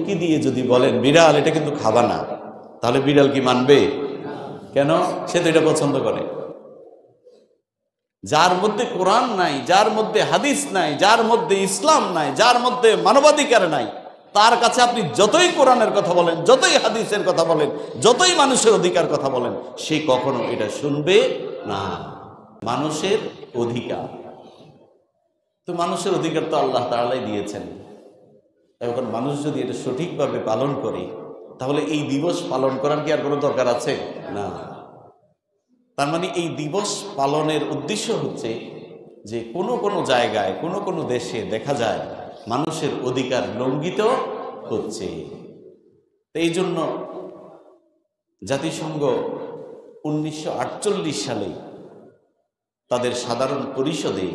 সুটকি দিয়ে যদি বলেন বিড়াল এটা কিন্তু খাবা না, তাহলে বিড়াল কি মানবে? কেন? সে তো এটা পছন্দ করে। যার মধ্যে কোরআন নাই, যার মধ্যে হাদিস নাই, যার মধ্যে ইসলাম নাই, যার মধ্যে মানবাধিকার নাই, তার কাছে আপনি যতই কোরআনের কথা বলেন, যতই হাদিসের কথা বলেন, যতই মানুষের অধিকার কথা বলেন, সে কখনো এটা শুনবে না। মানুষের অধিকার তো, মানুষের অধিকার তো আল্লাহ তাআলাই দিয়েছেন। এখন মানুষ যদি এটা সঠিকভাবে পালন করে, তাহলে এই দিবস পালন করার কি আর কোনো দরকার আছে? না। তার মানে এই দিবস পালনের উদ্দেশ্য হচ্ছে যে কোনো কোনো জায়গায়, কোনো কোনো দেশে দেখা যায় মানুষের অধিকার লঙ্ঘিত হচ্ছে। এই জন্য জাতিসংঘ 1948 সালে তাদের সাধারণ পরিষদে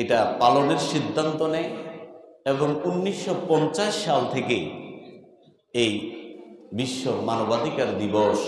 এটা পালনের সিদ্ধান্ত নেয় এবং 1950 সাল থেকে এই বিশ্ব মানবাধিকার দিবস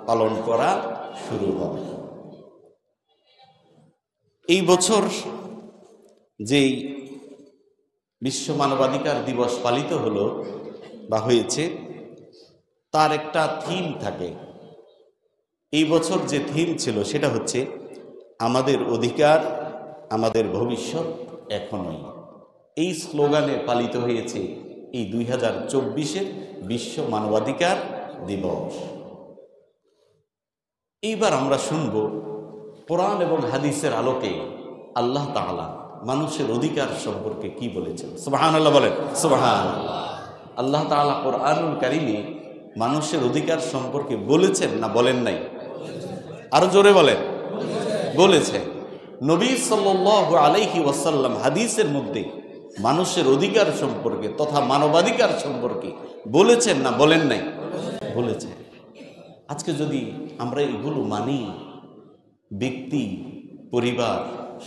পালন করা শুরু হয়। এই বছর যেই বিশ্ব মানবাধিকার দিবস পালিত হলো বা হয়েছে, তার একটা থিম থাকে। এই বছর যে থিম ছিল সেটা হচ্ছে আমাদের অধিকার, আমাদের ভবিষ্যৎ এখনই। এই স্লোগানে পালিত হয়েছে এই 2024-এর বিশ্ব মানবাধিকার দিবস। এইবার আমরা শুনব কোরআন এবং হাদিসের আলোকে আল্লাহ তাআলা মানুষের অধিকার সম্পর্কে কি বলেছেন। সুবহানাল্লাহ বলেন, সুবহানাল্লাহ। আল্লাহ তাআলা কোরআনুল কারীমে মানুষের অধিকার সম্পর্কে বলেছেন না বলেন নাই? আরো জোরে বলেন। বলেছেন। নবী সাল্লাল্লাহু আলাইহি ওয়াসাল্লাম হাদিসের মধ্যে মানুষের অধিকার সম্পর্কে তথা মানবাধিকার সম্পর্কে বলেছেন না বলেন নাই? বলেছেন। আজকে যদি আমরা এগুলো মানি, ব্যক্তি, পরিবার,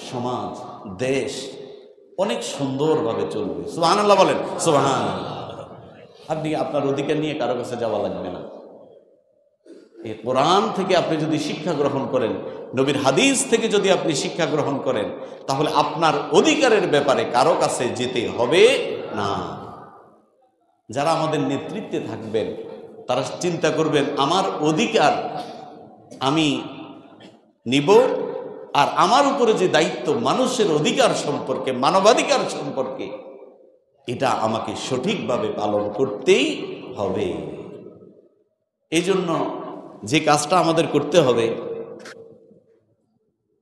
সমাজ, দেশ অনেক সুন্দরভাবে চলবে। সুবহানাল্লাহ বলেন, সুবহানাল্লাহ। আপনি আপনার অধিকার নিয়ে কারো কাছে যাওয়া লাগবে না। এই কোরআন থেকে আপনি যদি শিক্ষা গ্রহণ করেন, নবীর হাদিস থেকে যদি আপনি শিক্ষা গ্রহণ করেন, তাহলে আপনার অধিকারের ব্যাপারে কারো কাছে যেতে হবে না। যারা আমাদের নেতৃত্বে থাকবেন তারা চিন্তা করবেন আমার অধিকার আমি নিব, আর আমার উপরে যে দায়িত্ব মানুষের অধিকার সম্পর্কে, মানবাধিকার সম্পর্কে, এটা আমাকে সঠিকভাবে পালন করতেই হবে। এই জন্য যে কাজটা আমাদের করতে হবে,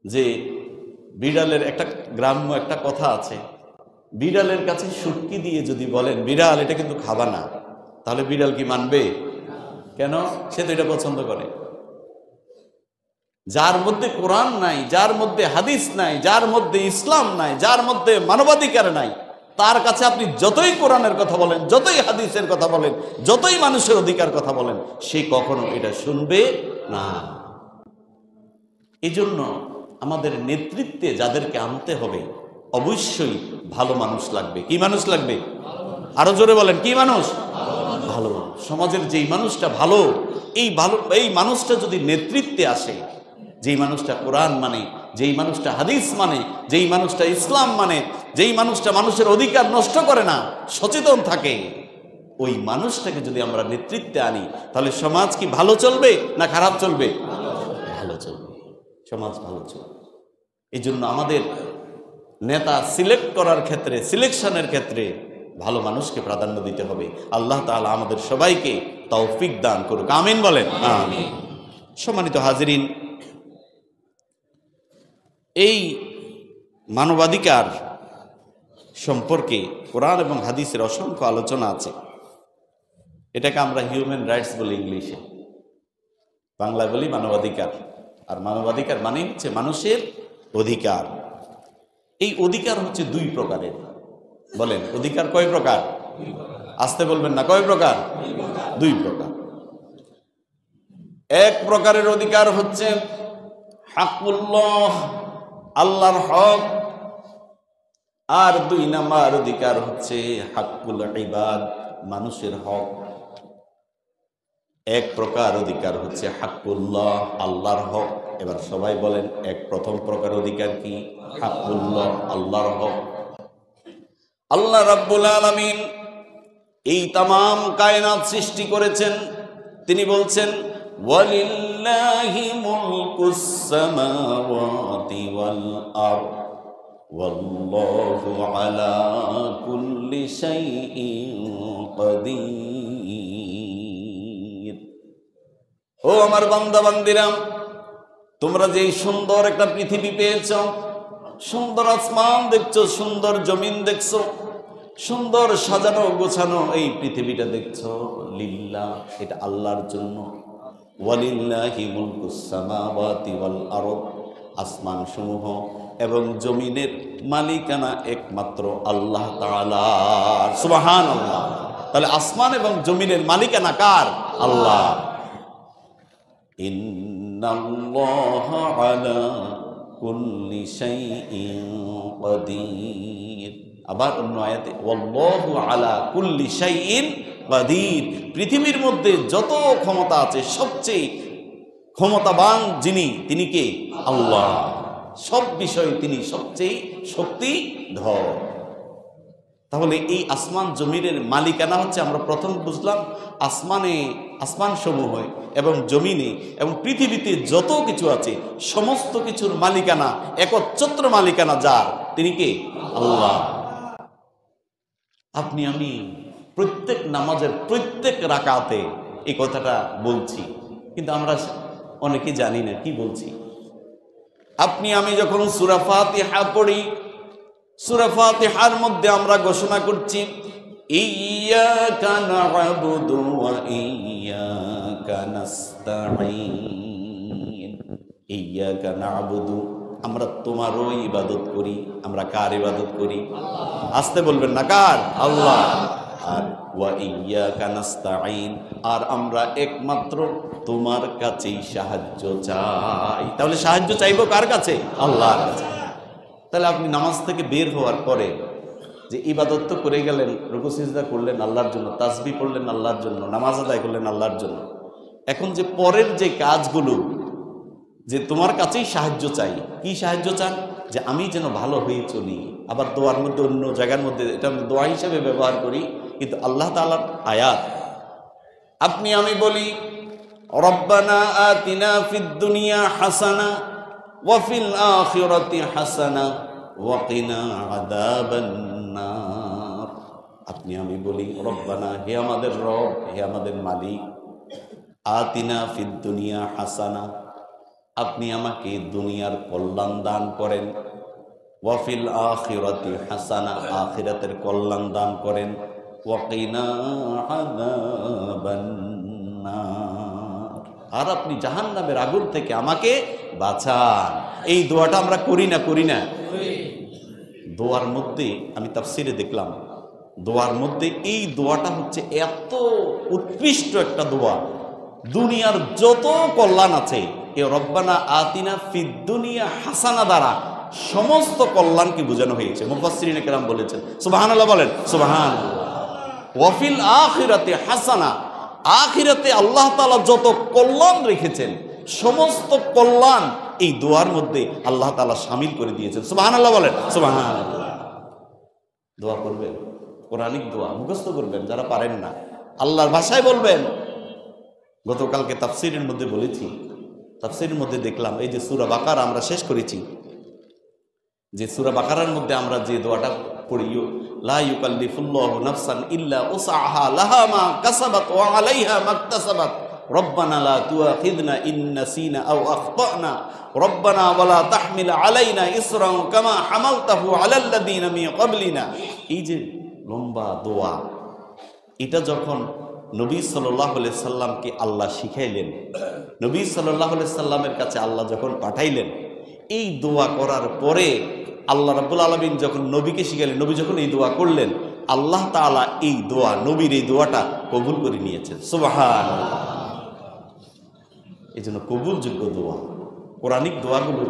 যে বিড়ালের একটা গ্রাম্য একটা কথা আছে, বিড়ালের কাছে সুটকি দিয়ে যদি বলেন বিড়াল এটা কিন্তু খাবা না, তাহলে বিড়াল কি মানবে? কেন? সে তো এটা পছন্দ করে। যার মধ্যে কোরআন নাই, যার মধ্যে হাদিস নাই, যার মধ্যে ইসলাম নাই, যার মধ্যে মানবাধিকার নাই, তার কাছে আপনি যতই কোরআনের কথা বলেন, যতই হাদিসের কথা বলেন, যতই মানুষের অধিকার কথা বলেন, সে কখনো এটা শুনবে না। এই জন্য আমাদের নেতৃত্বে যাদেরকে আনতে হবে অবশ্যই ভালো মানুষ লাগবে। কি মানুষ লাগবে? আরো জোরে বলেন, কি মানুষ? ভালো মানুষ। সমাজের যেই মানুষটা ভালো, এই মানুষটা যদি নেতৃত্বে আসে, যেই মানুষটা কোরআন মানে, যেই মানুষটা হাদিস মানে, যেই মানুষটা ইসলাম মানে, যেই মানুষটা মানুষের অধিকার নষ্ট করে না, সচেতন থাকে, ওই মানুষটাকে যদি আমরা নেতৃত্বে আনি, তাহলে সমাজ কি ভালো চলবে না খারাপ চলবে? ভালো চলবে, সমাজ ভালো চলবে। এই জন্য আমাদের নেতা সিলেক্ট করার ক্ষেত্রে, সিলেকশনের ক্ষেত্রে ভালো মানুষকে প্রাধান্য দিতে হবে। আল্লাহ তাআলা আমাদের সবাইকে তৌফিক দান করুক, আমিন বলেন, আমিন। সম্মানিত হাজিরিন, এই মানবাধিকার সম্পর্কে কোরআন এবং হাদিসের অসংখ্য আলোচনা আছে। এটাকে আমরা হিউম্যান রাইটস বলি ইংলিশে, বাংলায় বলি মানবাধিকার। আর মানবাধিকার মানে হচ্ছে মানুষের অধিকার। এই অধিকার হচ্ছে দুই প্রকারের। বলেন, অধিকার কয় প্রকার? আসতে বলবেন না, কয় প্রকার? দুই প্রকার। এক প্রকারের অধিকার হচ্ছে হাকুল্লাহ, আল্লাহর হক। আর দুই নাম্বার অধিকার হচ্ছে হাক্কুল ইবাদ, মানুষের হক। এক প্রকার অধিকার হচ্ছে হাক্কুল্লাহ, আল্লাহর হক। এবার সবাই বলেন, প্রথম প্রকার অধিকার কি? হাক্কুল্লাহ, আল্লাহর হক। আল্লাহ রাব্বুল আলামিন এই তামাম কায়নাত সৃষ্টি করেছেন। তিনি বলছেন ওয়ালিল্লাহি মুলকুস সামাওয়াতি ওয়াল আরদ ওয়াল্লাহু আলা কুল্লি শাইইন কাদির। ও আমার বান্দা বান্দিরা, তোমরা যে সুন্দর একটা পৃথিবী পেয়েছ, সুন্দর আসমান দেখছো, সুন্দর জমিন দেখছো, সুন্দর সাজানো গোছানো এই পৃথিবীটা দেখছো, লিল্লাহ, এটা আল্লাহর জন্য। ওয়ালিল্লাহি মুলকুস সামাওয়াতি ওয়াল আরদ, আসমান সমূহ এবং জমিনের মালিকানা একমাত্র আল্লাহ তাআলার। সুবহানাল্লাহ। তাহলে আসমান এবং জমিনের মালিকানা কার? আল্লাহ। ইন্নাল্লাহা আলা কুল্লি শাইইন কাদির। আবার অন্য আয়াতে ওয়াল্লাহু আলা কুল্লি শাইইন কাদির। পৃথিবীর মধ্যে যত ক্ষমতা আছে সবচেয়ে ক্ষমতাবান যিনি, তিনি কে? আল্লাহ। সব বিষয়ে তিনি সবচেয়ে শক্তিধর। তাহলে এই আসমান জমিনের মালিকানা হচ্ছে, আমরা প্রথম বুঝলাম, আসমান সমূহ এবং জমিনে এবং পৃথিবীতে যত কিছু আছে সমস্ত কিছুর মালিকানা, একচ্ছত্র মালিকানা যার, তিনি কে? আল্লাহ। আপনি আমি প্রত্যেক নামাজের প্রত্যেক রাকাতে এই কথাটা বলছি, কিন্তু আমরা অনেকে জানি না কি বলছি। আপনি আমি যখন সূরা ফাতিহা পড়ি, সূরা ফাতিহার মধ্যে আমরা ঘোষণা করছি ইয়্যাকা না'বুদু ওয়া ইয়্যাকা নাস্তাঈন। ইয়্যাকা না'বুদু, আমরা তোমারও ইবাদত করি। আমরা কার ইবাদত করি? আসতে বলবেন না, কার? আল্লাহ। আর ওয়া ইয়্যাকা নাস্তাঈন, আর আমরা একমাত্র তোমার কাছেই সাহায্য চাই। তাহলে সাহায্য চাইবো কার কাছে? আল্লাহর কাছে। তাহলে আপনি নামাজ থেকে বের হওয়ার পরে যে ইবাদত তো করে গেলেন, রুকু সিজদা করলেন আল্লাহর জন্য, তাসবিহ পড়লেন আল্লাহর জন্য, নামাজ আদায় করলেন আল্লাহর জন্য। এখন যে পরের যে কাজগুলো, যে তোমার কাছেই সাহায্য চাই, কি সাহায্য চান? যে আমি যেন ভালো হয়ে চলি। আবার দোয়ার মধ্যে, অন্য জায়গার মধ্যে এটা আমি দোয়া হিসেবে ব্যবহার করি, কিন্তু আল্লাহ তাআলার আয়াত। আপনি আমি বলি রব্বানা আতিনা ফিদ দুনিয়া হাসানা ওয়া ফিল আখিরাতি হাসানা ওয়া কিনা আযাবান নার। আপনি আমি বলি রব্বানা, হে আমাদের রব, হে আমাদের মালিক, আতিনা ফিদ দুনিয়া হাসানা, আপনি আমাকে দুনিয়ার কল্যাণ দান করেন, ওয়া ফিল আখিরাতি হাসানা, আখিরাতের কল্যাণ দান করেন, ওয়া কিনা আযাবান নার, আর আপনি জাহান্নামের আগুন থেকে আমাকে বাঁচান। এই দোয়াটা আমরা করি না? করি না? দোয়ার মধ্যে আমি তাফসিরে দেখলাম, দোয়ার মধ্যে এই দোয়াটা হচ্ছে এত উৎকৃষ্ট একটা দোয়া। দুনিয়ার যত কল্যাণ আছে এ রব্বানা আতিনা ফিদ দুনিয়া হাসানা দ্বারা সমস্ত কল্যাণকে বোঝানো হয়েছে। মুফাসসিরিনে কেরাম বলেছেন, সুবহানাল্লাহ বলেন, সুবহানাল্লাহ। ওয়া ফিল আখিরাতি হাসানা, আখিরাতে আল্লাহ তাআলা যত কল্যাণ রেখেছেন সমস্ত কল্যাণ এই দোয়ার মধ্যে আল্লাহ তাআলা শামিল করে দিয়েছেন। সুবহানাল্লাহ বলেন, সুবহানাল্লাহ। দোয়া করবেন, কোরআনিক দোয়া মুখস্থ করবেন, যারা পারেন না আল্লাহর ভাষায় বলবেন। গতকালকে তাফসিরের মধ্যে বলেছি, তাফসিরের মধ্যে দেখলাম এই যে সূরা বাকারা আমরা শেষ করেছি, যে সূরা বাকারার মধ্যে আমরা যে দোয়াটা পড়ি, লা ইউকাল্লিফুল্লাহু নাফসান ইল্লা উসআহা লাহা মা কাসাবাত ওয়া আলাইহা মাকতাসাবাত রব্বানা লা তুআখিযনা ইন নাসিনা আও আখতানা রব্বানা ওয়া লা তাহমিল আলাইনা ইসরান কামা হামালতাহু আলাল লাযিনা মিন ক্বাবলিনা। এই যে লম্বা দোয়া, এটা যখন নবী সাল্লাল্লাহু আলাইহি সাল্লামকে আল্লাহ শিখাইলেন, নবী সাল্লাল্লাহু আলাইহি সাল্লামের কাছে আল্লাহ যখন পাঠাইলেন, এই দোয়া করার পরে আল্লাহ রাব্বুল আলামিন যখন নবীকে শিখাইলেন, নবী যখন এই দোয়া করলেন, আল্লাহ তাআলা এই দোয়া, নবীর এই দোয়াটা কবুল করে নিয়েছেন। সুবহানাল্লাহ। এই জন্য কবুলযোগ্য দোয়া, কোরআনিক দোয়াগুলো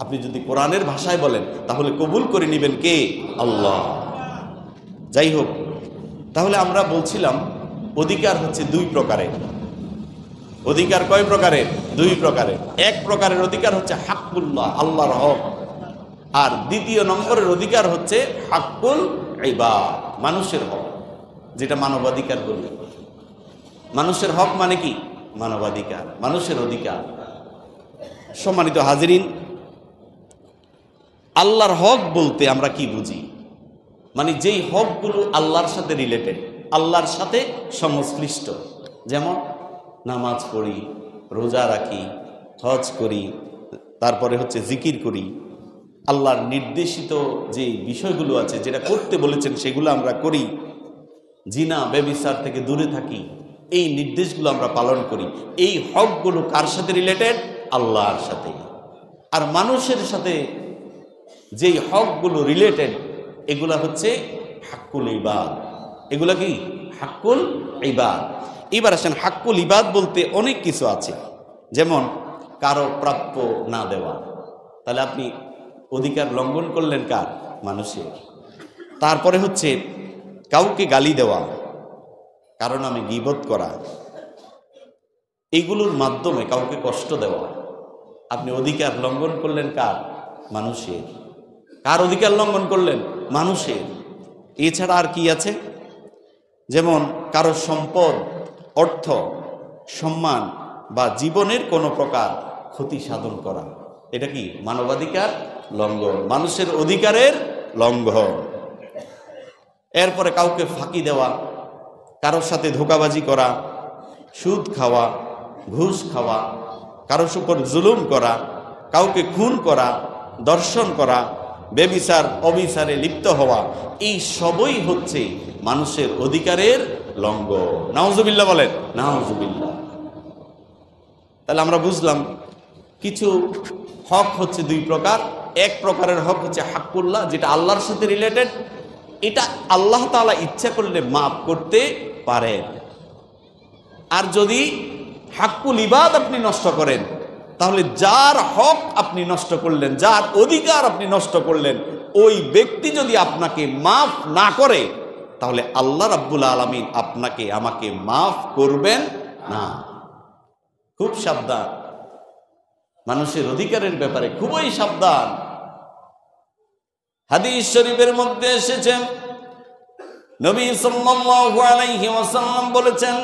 আপনি যদি কোরআনের ভাষায় বলেন তাহলে কবুল করে নেবেন কে? আল্লাহ। যাই হোক, তাহলে আমরা বলছিলাম অধিকার হচ্ছে দুই প্রকারের। অধিকার কয় প্রকারের? দুই প্রকারের। এক প্রকারের অধিকার হচ্ছে হাক্কুল্লাহ, আল্লাহর হক, আর দ্বিতীয় নম্বরের অধিকার হচ্ছে হাক্কুল ইবাদ, মানুষের হক। যেটা মানবাধিকার বলি। মানুষের হক মানে কি? মানবাধিকার, মানুষের অধিকার। সম্মানিত হাজিরিন, আল্লাহর হক বলতে আমরা কি বুঝি? মানে যেই হকগুলো আল্লাহর সাথে রিলেটেড, আল্লাহর সাথে সংশ্লিষ্ট, যেমন নামাজ পড়ি, রোজা রাখি, হজ করি, তারপরে হচ্ছে জিকির করি, আল্লাহর নির্দেশিত যে বিষয়গুলো আছে যেটা করতে বলেছেন সেগুলো আমরা করি, জিনা ব্যভিচার থেকে দূরে থাকি, এই নির্দেশগুলো আমরা পালন করি। এই হকগুলো কার সাথে রিলেটেড? আল্লাহর সাথে। আর মানুষের সাথে যেই হকগুলো রিলেটেড এগুলা হচ্ছে হাক্কুল ইবাদ। এগুলা কি? হাক্কুল ইবাদ। এবার আসেন, হাক্কুল ইবাদ বলতে অনেক কিছু আছে, যেমন কারো প্রাপ্য না দেওয়া, তাহলে আপনি অধিকার লঙ্ঘন করলেন কার? মানুষের। তারপরে হচ্ছে কাউকে গালি দেওয়া, কারণ আমি গীবত করা, এইগুলোর মাধ্যমে কাউকে কষ্ট দেওয়া, আপনি অধিকার লঙ্ঘন করলেন কার? মানুষের। কার অধিকার লঙ্ঘন করলেন? মানুষের। এছাড়া আর কি আছে? যেমন কারো সম্পদ, অর্থ, সম্মান বা জীবনের কোনো প্রকার ক্ষতি সাধন করা, এটা কি? মানবাধিকার লঙ্ঘন, মানুষের অধিকারের লঙ্ঘন। এরপরে কাউকে ফাঁকি দেওয়া, কারোর সাথে ধোঁকাবাজি করা, সুদ খাওয়া, ঘুষ খাওয়া, কারোর উপর জুলুম করা, কাউকে খুন করা, দর্শন করা, বেবিচার অবিচারে লিপ্ত হওয়া, এই সবই হচ্ছে মানুষের অধিকারের লঙ্ঘন। নাউজুবিল্লাহ বলেন, নাউজুবিল্লাহ। তাহলে আমরা বুঝলাম কিছু হক হচ্ছে দুই প্রকার। এক প্রকারের হক হচ্ছে হাক্কুল্লাহ, যেটা আল্লাহর সাথে রিলেটেড, এটা আল্লাহ তাআলা ইচ্ছা করলে মাফ করতে পারেন। আর যদি হাক্কুল ইবাদ আপনি নষ্ট করেন, তাহলে যার হক আপনি নষ্ট করলেন, যার অধিকার আপনি নষ্ট করলেন, ওই ব্যক্তি যদি আপনাকে মাফ না করে, তাহলে আল্লাহ রাব্বুল আলামিন আপনাকে আমাকে মাফ করবেন না। খুব সাবধান, মানুষের অধিকারের ব্যাপারে খুবই সাবধান। হাদিস শরীফের মধ্যে এসেছে, নবী সাল্লাল্লাহু আলাইহি ওয়াসাল্লাম বলেছেন,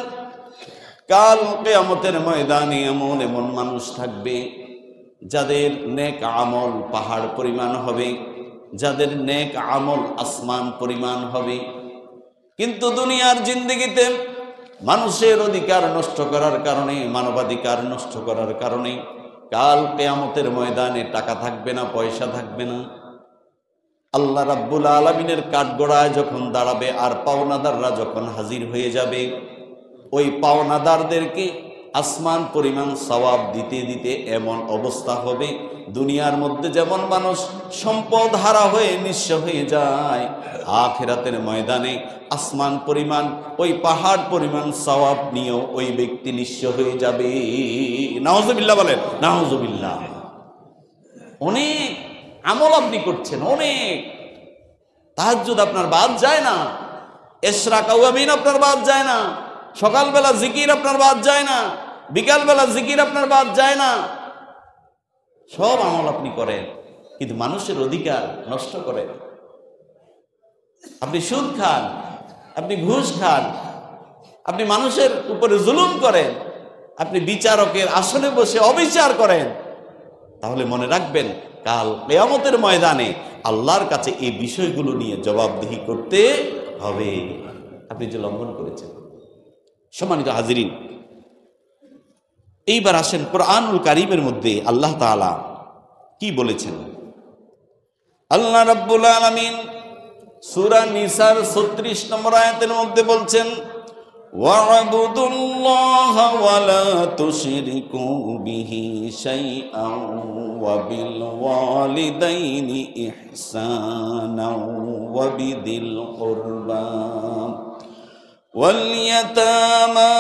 কাল কিয়ামতের ময়দানে এমন এমন মানুষ থাকবে যাদের নেক আমল পাহাড় পরিমাণ হবে, যাদের নেক আমল আসমান পরিমাণ হবে, কিন্তু দুনিয়ার জিন্দেগিতে মানুষের অধিকার নষ্ট করার কারণে, মানবাধিকার নষ্ট করার কারণে কাল কিয়ামতের ময়দানে টাকা থাকবে না, পয়সা থাকবে না। আল্লাহ রাব্বুল আলামিনের কাঠগড়ায় যখন দাঁড়াবে আর পাওনাদাররা যখন হাজির হয়ে যাবে, ওই পাওনাদারদেরকে আসমান পরিমাণ সওয়াব দিতে দিতে এমন অবস্থা হবে, দুনিয়ার মধ্যে যেমন মানুষ সম্পদ হারা হয়ে নিঃস্ব হয়ে যায়, আখিরাতের ময়দানে আসমান পরিমাণ, ওই পাহাড় পরিমাণ সওয়াব নিয়েও ওই ব্যক্তি নিঃস্ব হয়ে যাবে। নাউজুবিল্লাহ বলেন, নাউজুবিল্লাহ। অনেক আমল আপনি করছেন, অনেক তাহাজ্জুদ আপনার বাদ যায় না, ইশরাক আওয়াবিন আপনার বাদ যায় না, সকালবেলা জিকির আপনার বাদ যায় না, বিকালবেলা জিকির আপনার বাদ যায় না, সব আমল আপনি করেন, কিন্তু মানুষের অধিকার নষ্ট করেন। আপনি সুদ খান, আপনি ঘুষ খান, আপনি মানুষের উপরে জুলুম করেন, আপনি বিচারকের আসনে বসে অবিচার করেন, তাহলে মনে রাখবেন কাল কিয়ামতের ময়দানে আল্লাহর কাছে এই বিষয়গুলো নিয়ে জবাবদিহি করতে হবে, আপনি যে লঙ্ঘন করেছেন। সম্মানিত হাজিরিন, এইবার আসেন কোরআনুল কারীমের মধ্যে আল্লাহ তাআলা কি বলেছেন। আল্লাহ রাব্বুল আলামিন সূরা নিসার 36 নম্বর আয়াতের মধ্যে বলছেন, ওয়া'বুদুল্লাহা ওয়া লা তুশরিকু বিহি শাইআন ওয়া বিল ওয়ালিদাইনি ইহসানাও ওয়া বিদিল কুরবা واليتامى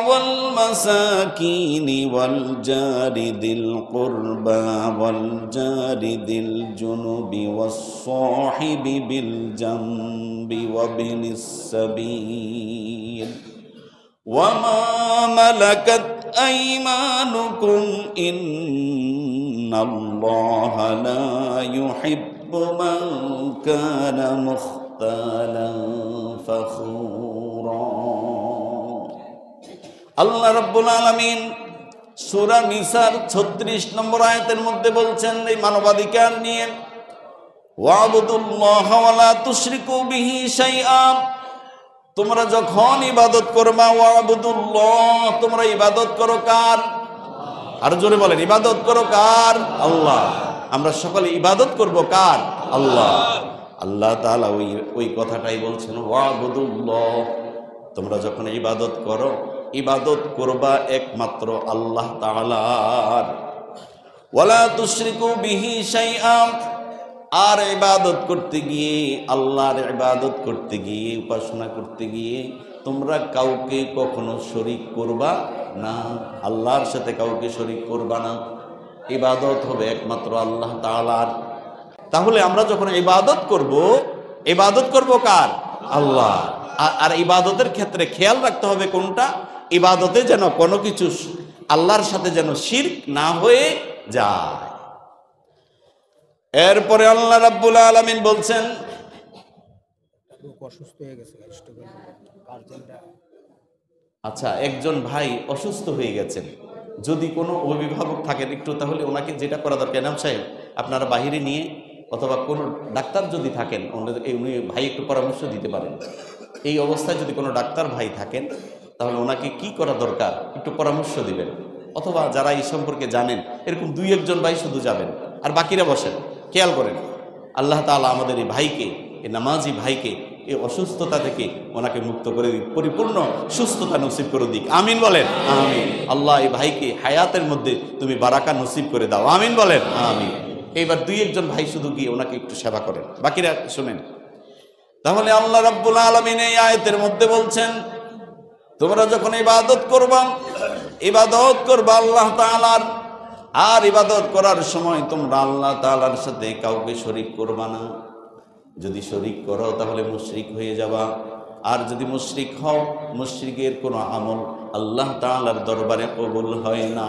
والمساكين والجار ذي القربى والجار ذي الجنب والصاحب بالجنب وابن السبيل وما ملكت أيمانكم إن الله لا يحب من كان مختالا فخورا আল্লাহ রাব্বুল আলামিন সূরা নিসার 36 নম্বর আয়াতের মধ্যে বলছেন এই মানবাধিকার নিয়ে, ওয়াবুদুল্লাহ ওয়া লা তুশরিকু বিহি শাইআ, তোমরা যখন ইবাদত করবা, ওয়াবুদুল্লাহ, তোমরা ইবাদত করো কার? আর জোরে বলেন, ইবাদত করো কার? আল্লাহ। আমরা সকলে ইবাদত করব কার? আল্লাহ। আল্লাহ তাআলা ওই কথাটাই বলছেন, ওয়াবুদুল্লাহ, তোমরা যখন ইবাদত করো, ইবাদত করবা একমাত্র আল্লাহ তাআলার। ওয়ালা তুশরিকু বিহি শাইআ, আর ইবাদত করতে গিয়ে, আল্লাহর ইবাদত করতে গিয়ে, উপাসনা করতে গিয়ে তোমরা কাউকে কখনো শরীক করবা না, আল্লাহর সাথে কাউকে শরীক করবা না। ইবাদত হবে একমাত্র আল্লাহ তাআলার। তাহলে আমরা যখন ইবাদত করব কার? আল্লাহ। আর ইবাদতের ক্ষেত্রে খেয়াল রাখতে হবে কোনটা? ইবাদতে যেন কোনো কিছু আল্লাহর সাথে যেন শিরক না হয়ে যায়। এরপরে আল্লাহ রাব্বুল আলামিন বলছেন, অসুস্থ হয়ে গেছে, আচ্ছা, একজন ভাই অসুস্থ হয়ে গেছেন, যদি কোনো অভিভাবক থাকেন একটু তাহলে ওনাকে যেটা করা দরকার, ইমাম সাহেব আপনারা বাহিরে নিয়ে, অথবা কোনো ডাক্তার যদি থাকেন উনি ভাই একটু পরামর্শ দিতে পারেন। এই অবস্থায় যদি কোনো ডাক্তার ভাই থাকেন তাহলে ওনাকে কি করা দরকার একটু পরামর্শ দিবেন, অথবা যারা এই সম্পর্কে জানেন এরকম 2-1 ভাই শুধু যাবেন, আর বাকিরা বসেন। খেয়াল করেন, আল্লাহ তাআলা আমাদের এই ভাইকে, এই নামাজি ভাইকে এই অসুস্থতা থেকে ওনাকে মুক্ত করে দিক, পরিপূর্ণ সুস্থতা নসিব করে দিক। আমিন বলেন, আমিন। আল্লাহ এই ভাইকে হায়াতের মধ্যে তুমি বারাকা নসিব করে দাও, আমিন বলেন, আমিন। এইবার 2-1 ভাই শুধু গিয়ে ওনাকে একটু সেবা করেন, বাকিরা শুনেন। তাহলে আল্লাহ রাব্বুল আলামিন এই আয়াতের মধ্যে বলছেন, তোমরা যখন ইবাদত করবা আল্লাহ তাআলার, আর ইবাদত করার সময় তোমরা আল্লাহ তাআলার সাথে কাউকে শরীক করবা না। যদি শরীক করো তাহলে মুশরিক হয়ে যাবা, আর যদি মুশরিক হও, মুশরিকের কোনো আমল আল্লাহ তাআলার দরবারে কবুল হয় না।